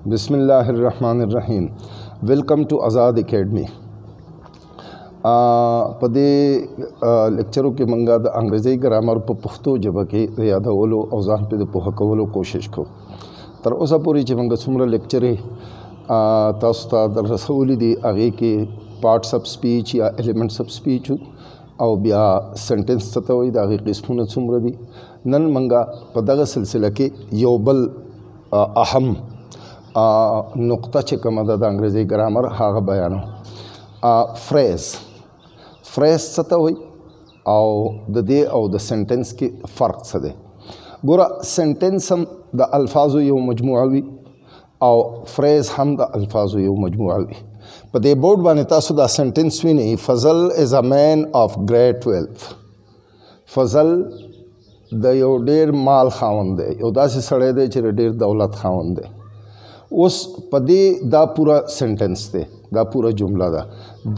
बिस्मिल्लाहिर्रहमानिर्रहीम। Welcome to आज़ाद अकेडमी। पदे लेक्चरों के मंगा द अंग्रेज़ी ग्रामर पर पुख्तो जब के यादवलो और ज़ान पे द पोहा कवलो कोशिश को तर ओसा पूरी च मंगा सुमरा लेक्चरे तास्ता दर रसूली दी आगे के पार्ट्स ऑफ स्पीच या एलिमेंट्स ऑफ स्पीच और बिया सेंटेंस ततोई द आगे किस्मुन सुमरा दी नन मंगा पदगा सिलसिला के योबल अहम नुक्ता चकम द अंग्रेज़ी ग्रामर हाग बयानो फ्रेज़ सतोई और द दे और द सेंटेंस के फ़र्क सदे गोरा सेंटेंस हम द अल्फाज़ यो मजमुआवी और फ्रेज़ हम द अल्फाज़ यो मजमुआवी पदे बोर्ड बाने तासु द सेंटेंस भी नहीं Fazal is a man of great wealth. Fazal द यो डेर माल खावन दे यो दासी सड़े दे चिर डेर दौलत खावन दे उस पदे दा पूरा सेंटेंस दे दा पूरा जुमला दा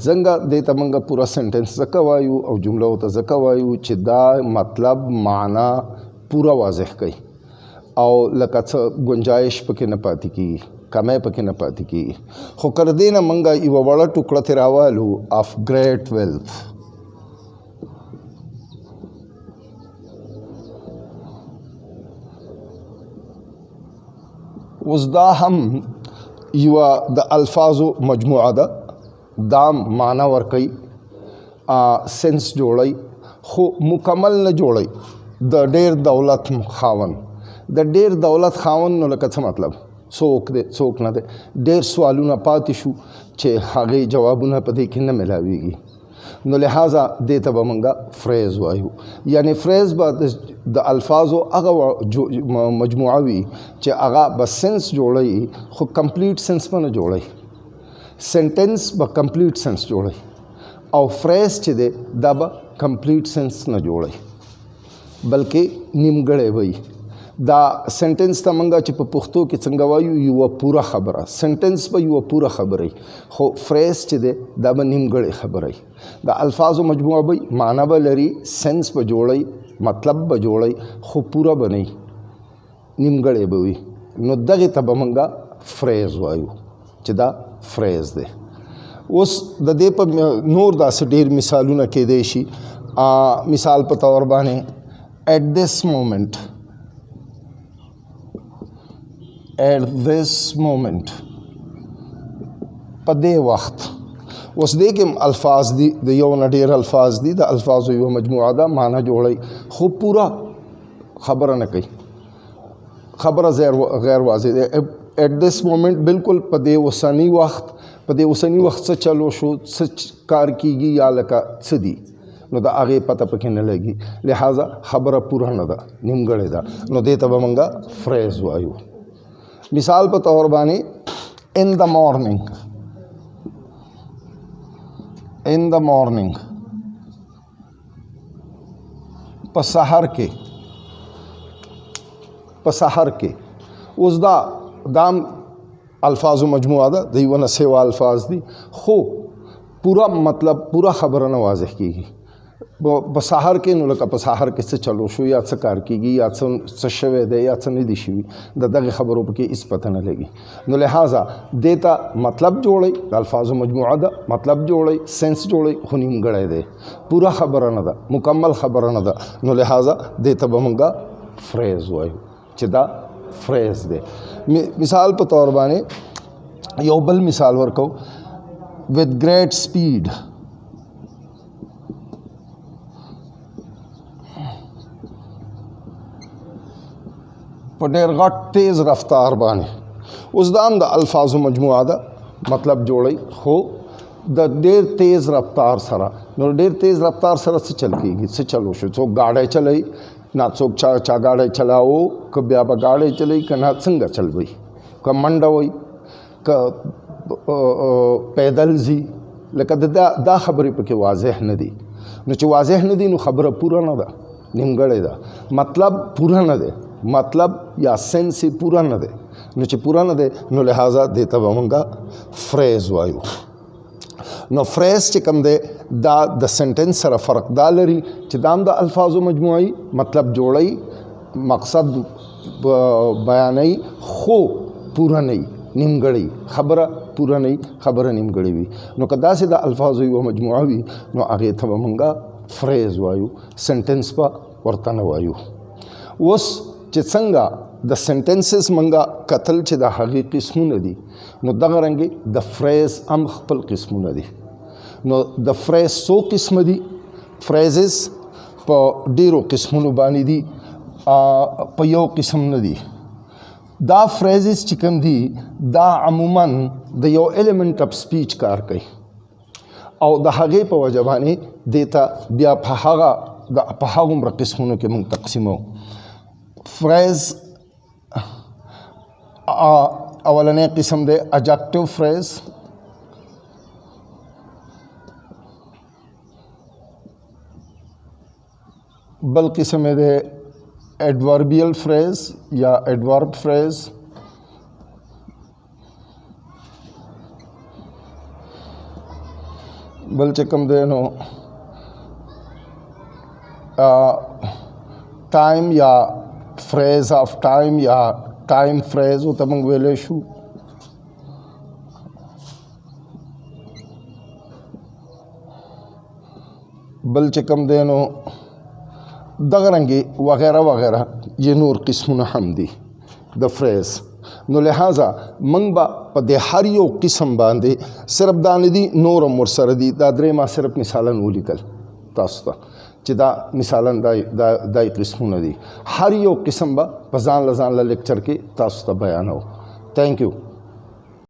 जंगा दे तमंगा पूरा सेंटेंस जकवायु और जुमला होता जकवायु चिदा मतलब माना पूरा वाज़ेह कई और लकत गुंजाइश पके न पाती की कमे पके न पाती की खो कर देना मंगा इवा बड़ा टुकड़ा तेरावालू ऑफ ग्रेट वेल्थ। उसदा हम युवा द अल्फाज़ो मजमुआ दाम माना वर्कई सेंस जोड़ई खो मुकम्मल न जोड़ई द डेर दौलत खावन द डेर दौलत खावन नो लकत मतलब सोक दे सोक न दे डेर सवालू न पातिशु चे हागे जवाबू न पदे कि न मिलावीगी नो लिहाजा दे तब मंगा फ्रेज़ वायु यानी फ्रेज़ बाद द अल्फाज़ो अगा मजमुआवी चे अगा बस सेंस जोड़ई खो कंप्लीट सेंस में न जोड़ई सेंटेंस ब कंप्लीट सेंस जोड़ई और फ्रेज़ चे दे दब कंप्लीट सेंस न जोड़ई बल्कि निमगड़े वही दा सेंटेंस तमंगा चे पुख्तो के संगवायु युवा पूरा खबर सेंटेंस पर युवा पूरा खबर है खो फ्रेज़ चे दे दब निमगड़े खबर है दा अल्फाज़ो मजमुआ बई माना ब लरी सेंस ब जोड़ई मतलब ब जोड़ई खो पूरा बनई निमगड़े बई नो दगे तब मंगा फ्रेज़ वायु चिदा फ्रेज़ दे उस द दे पर नूर दा से ढेर मिसालू न के देशी मिसाल पर तौर बाने एट दिस मोमेंट पदे वक्त उस दे के अल्फाज दी द यो न ढेर अल्फाज दी द अल्फाज यो मजमुआ दा माना जोड़ई खूब पूरा खबर न कही खबर गैर वाज़ेह एट दिस मोमेंट बिल्कुल पदे वसनी वक्त से चलो शो सच कार कीगी या लका सदी नो दा आगे पता पके न लगी लिहाजा खबर पूरा न दा निमगड़े दा नो दे तब मंगा फ्रेज़ वायु मिसाल पर तौर बानी इन द मॉर्निंग पसहर के उस दाम अल्फाज़ मजमुआ दा दीवन सेवा अल्फाज दी खो पूरा मतलब पूरा खबर न वाज़ेह की पसाहर के नुलका पसाहर के से चलो शो या सकार कीगी या सशवे दे या निदिशी दगे खबरों पर इस पता न लगी नो लिहाजा देता मतलब जोड़ई अल्फाज़ मजमुआ दा मतलब जोड़ई सेंस जोड़ई खुनीम गड़े दे पूरा खबर न दा मुकम्मल खबर न दा नो लिहाजा देता बमंगा फ्रेज़ वायु चिदा फ्रेज़ दे मिसाल पर तौर बाने योबल मिसाल वर्को विद ग्रेट स्पीड पडेर गट तेज़ रफ्तार बाने उस दाम द अल्फाज़ मजमुआ दा मतलब जोड़ई हो द डेर तेज़ रफ्तार सरा नो डेर तेज़ रफ्तार सरा से चल कीगी से चलो शो चो गाड़े चलई ना चोक चा गाड़े चलाओ कब्या बा गाड़े चलई कना संग चल बई क मंडवई क पैदल जी लकद दा खबर पे वाज़ेह न दी न चो वाज़ेह न दी नो खबर पूरा न दा निमगड़े दा मतलब पूरा न दे मतलब या सेंस से पूरा न दे नुचे पूरा न दे नो लिहाजा देता बमंगा फ्रेज़ वायु नो फ्रेज़ चे कम दे दा द सेंटेंस सर फ़र्क दा लरी चे दाम दा अल्फाज़ो मजमुआई मतलब जोड़ई मकसद बयानई खो पूरा नहीं نیمګړی خبره پوره نه خبره نیمګړی وي نو که داسې د الفاظو یوه مجموعه وي نو هغې ته به مونږه فریز وایو سنټنس به ورته نه وایو. اوس چې څنګه د سنټنسز مونږه کتل چې د هغې قسمونه دي نو دغه رنګې د فریز هم خپل قسمونه دي. نو د فریز څو قسمه دي؟ فریزز په ډیرو قسمونو باندې دي، په یو قسم نه دي. دا فریزز چې کوم دي دا عموما د یو ایلیمنٹ اف سپیچ کار کوي او د هغې په وجه باندې دې ته بیا په هغومره قسمونو کې موږ تقسیمو. فریز اولنی قسم دی اجیکټیو فریز، بل قسم دی ایڈوربیل فریز یا ایڈورب فریز، بل چې کوم دی نو ټایم یا فریز آف ټایم یا ټایم فریز ورته موږ ویلی شو. بل چې کوم دی نو دغه رنګې وغیره وغیره یې نور قسمونه هم دي د فریز. نو لہٰذا موږ به په دې هر یو قسم باندې صرف دا نه دي، نور هم ورسره دي. دا درې ما صرف مثالا ولیکل تاسو ته چې دا مثالا دا قسمونه دي. هر یو قسم به په ځان له لیکچر کې تاسو ته بیانوو. تھینک یو.